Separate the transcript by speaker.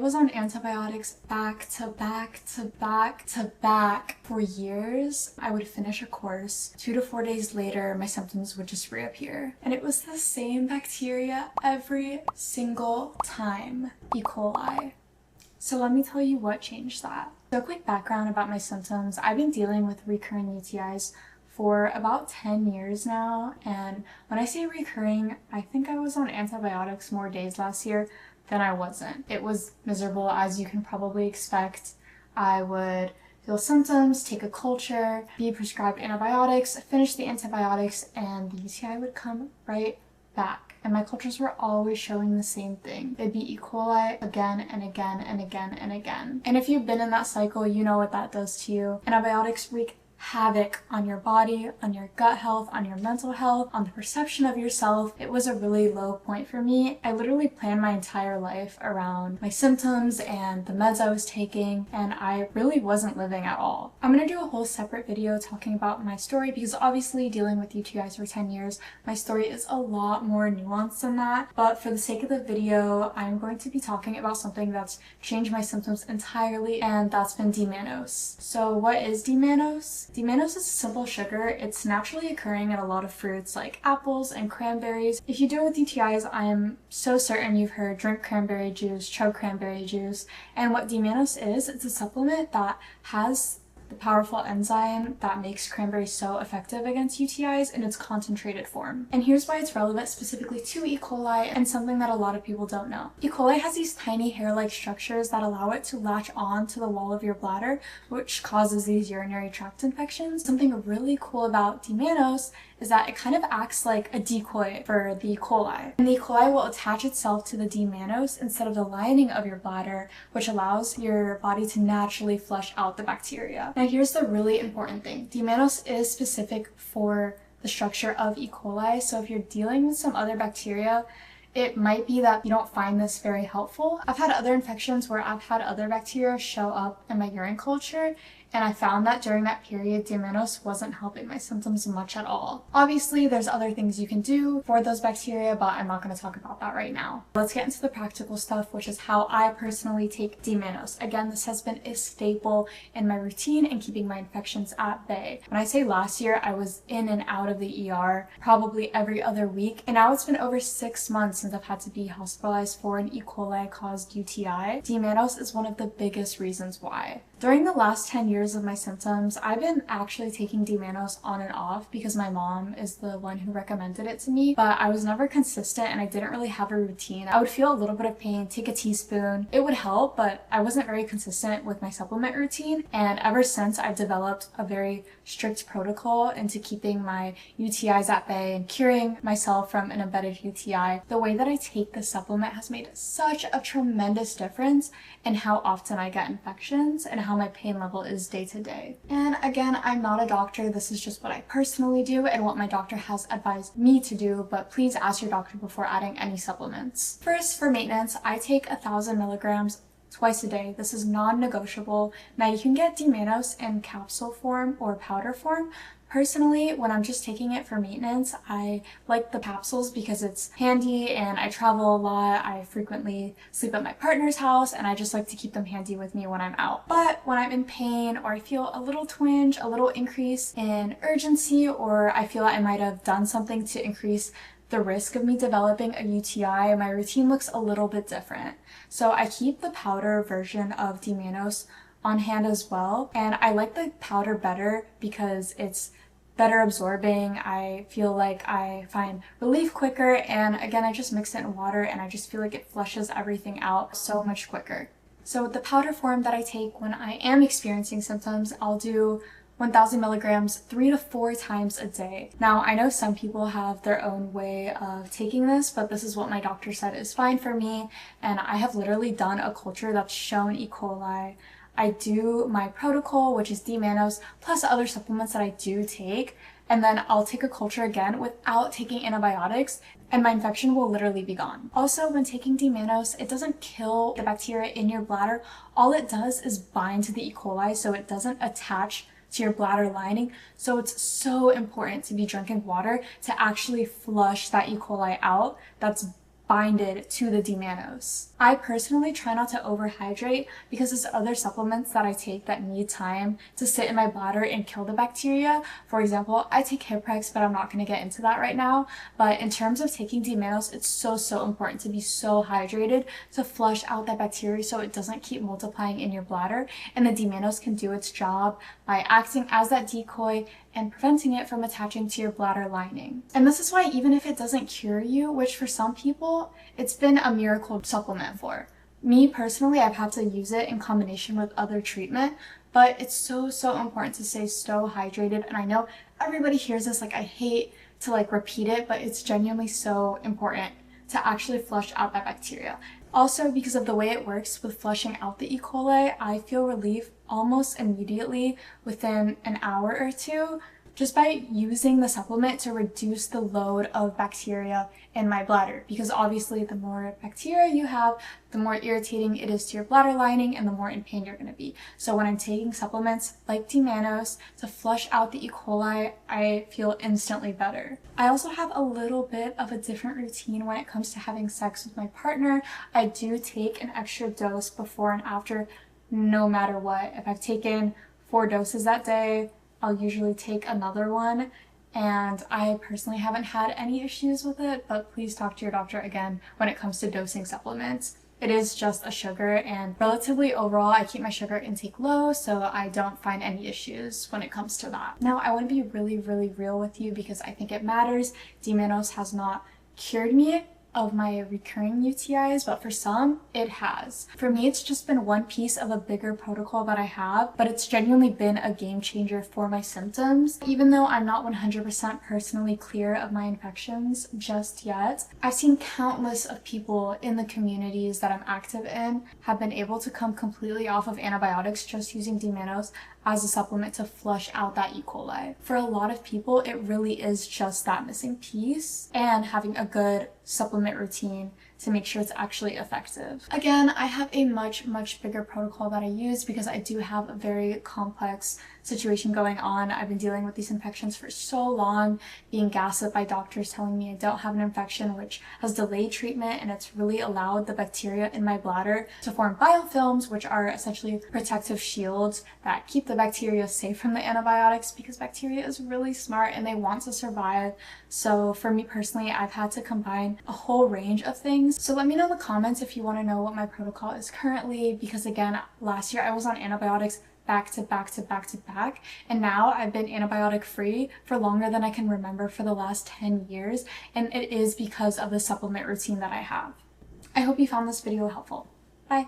Speaker 1: was on antibiotics back to back to back to back for years. I would finish a course, 2 to 4 days later, my symptoms would just reappear. And it was the same bacteria every single time, E. coli. So let me tell you what changed that. So a quick background about my symptoms. I've been dealing with recurring UTIs for about 10 years now, and when I say recurring, I think I was on antibiotics more days last year than I wasn't. It was miserable, as you can probably expect. I would feel symptoms, take a culture, be prescribed antibiotics, finish the antibiotics, and the UTI would come right back. And my cultures were always showing the same thing. It'd be E. coli again and again and again and again. And if you've been in that cycle, you know what that does to you. Antibiotics wreak havoc on your body, on your gut health, on your mental health, on the perception of yourself. It was a really low point for me. I literally planned my entire life around my symptoms and the meds I was taking, and I really wasn't living at all. I'm gonna do a whole separate video talking about my story because obviously dealing with UTIs for 10 years, my story is a lot more nuanced than that. But for the sake of the video, I'm going to be talking about something that's changed my symptoms entirely, and that's been D-Mannose. So what is D-Mannose? D-Mannose is a simple sugar. It's naturally occurring in a lot of fruits like apples and cranberries. If you deal with UTIs, I am so certain you've heard drink cranberry juice, chug cranberry juice. And what D-Mannose is, it's a supplement that has the powerful enzyme that makes cranberry so effective against UTIs in its concentrated form. And here's why it's relevant specifically to E. coli and something that a lot of people don't know. E. coli has these tiny hair-like structures that allow it to latch on to the wall of your bladder, which causes these urinary tract infections. Something really cool about D-Mannose is that it kind of acts like a decoy for the E. coli. And the E. coli will attach itself to the D-Mannose instead of the lining of your bladder, which allows your body to naturally flush out the bacteria. Now here's the really important thing. D-Mannose is specific for the structure of E. coli, so if you're dealing with some other bacteria, it might be that you don't find this very helpful. I've had other infections where I've had other bacteria show up in my urine culture, and I found that during that period, D-Mannose wasn't helping my symptoms much at all. Obviously, there's other things you can do for those bacteria, but I'm not going to talk about that right now. Let's get into the practical stuff, which is how I personally take D-Mannose. Again, this has been a staple in my routine and keeping my infections at bay. When I say last year, I was in and out of the ER probably every other week, and now it's been over 6 months since I've had to be hospitalized for an E. coli-caused UTI. D-Mannose is one of the biggest reasons why. During the last 10 years of my symptoms, I've been actually taking D-Mannose on and off because my mom is the one who recommended it to me, but I was never consistent and I didn't really have a routine. I would feel a little bit of pain, take a teaspoon. It would help, but I wasn't very consistent with my supplement routine, and ever since I've developed a very strict protocol into keeping my UTIs at bay and curing myself from an embedded UTI. The way that I take the supplement has made such a tremendous difference in how often I get infections and how my pain level is day to day. And again, I'm not a doctor. This is just what I personally do and what my doctor has advised me to do, but please ask your doctor before adding any supplements. First, for maintenance, I take 1,000 milligrams twice a day. This is non-negotiable. Now you can get D-Mannose in capsule form or powder form. Personally, when I'm just taking it for maintenance, I like the capsules because it's handy and I travel a lot. I frequently sleep at my partner's house and I just like to keep them handy with me when I'm out. But when I'm in pain or I feel a little twinge, a little increase in urgency, or I feel I might have done something to increase the risk of me developing a UTI, my routine looks a little bit different. So I keep the powder version of D-Mannose on hand as well, and I like the powder better because it's better absorbing. I feel like I find relief quicker, and again, I just mix it in water and I just feel like it flushes everything out so much quicker. So the powder form that I take when I am experiencing symptoms, I'll do 1,000 milligrams 3 to 4 times a day. Now, I know some people have their own way of taking this, but this is what my doctor said is fine for me, and I have literally done a culture that's shown E. coli. I do my protocol, which is D-Mannose, plus other supplements that I do take, and then I'll take a culture again without taking antibiotics, and my infection will literally be gone. Also, when taking D-Mannose, it doesn't kill the bacteria in your bladder. All it does is bind to the E. coli, so it doesn't attach to your bladder lining. So it's so important to be drinking water to actually flush that E. coli out that's binded to the D-Mannose. I personally try not to overhydrate because there's other supplements that I take that need time to sit in my bladder and kill the bacteria. For example, I take Hiprex, but I'm not going to get into that right now. But in terms of taking D-Mannose, it's so important to be so hydrated to flush out that bacteria so it doesn't keep multiplying in your bladder. And the D-Mannose can do its job by acting as that decoy and preventing it from attaching to your bladder lining. And this is why even if it doesn't cure you, which for some people, it's been a miracle supplement for. Me personally, I've had to use it in combination with other treatment, but it's so important to stay so hydrated. And I know everybody hears this, like I hate to like repeat it, but it's genuinely so important to actually flush out that bacteria. Also, because of the way it works with flushing out the E. coli, I feel relief almost immediately within an hour or two just by using the supplement to reduce the load of bacteria in my bladder. Because obviously the more bacteria you have, the more irritating it is to your bladder lining and the more in pain you're going to be. So when I'm taking supplements like D-Mannose to flush out the E. coli, I feel instantly better. I also have a little bit of a different routine when it comes to having sex with my partner. I do take an extra dose before and after, no matter what. If I've taken 4 doses that day, I'll usually take another one, and I personally haven't had any issues with it, but please talk to your doctor again when it comes to dosing supplements. It is just a sugar, and relatively overall I keep my sugar intake low, so I don't find any issues when it comes to that. Now I want to be really real with you because I think it matters. D-Mannose has not cured me of my recurring UTIs, but for some, it has. For me, it's just been one piece of a bigger protocol that I have, but it's genuinely been a game changer for my symptoms. Even though I'm not 100% personally clear of my infections just yet, I've seen countless of people in the communities that I'm active in have been able to come completely off of antibiotics just using D-Mannose as a supplement to flush out that E. coli. For a lot of people, it really is just that missing piece and having a good supplement routine to make sure it's actually effective. Again, I have a much bigger protocol that I use because I do have a very complex situation going on. I've been dealing with these infections for so long, being gaslit by doctors telling me I don't have an infection, which has delayed treatment, and it's really allowed the bacteria in my bladder to form biofilms, which are essentially protective shields that keep the bacteria safe from the antibiotics, because bacteria is really smart and they want to survive. So for me personally, I've had to combine a whole range of things. So let me know in the comments if you want to know what my protocol is currently, because again, last year I was on antibiotics back to back, and now I've been antibiotic free for longer than I can remember for the last 10 years, and it is because of the supplement routine that I have. I hope you found this video helpful. Bye!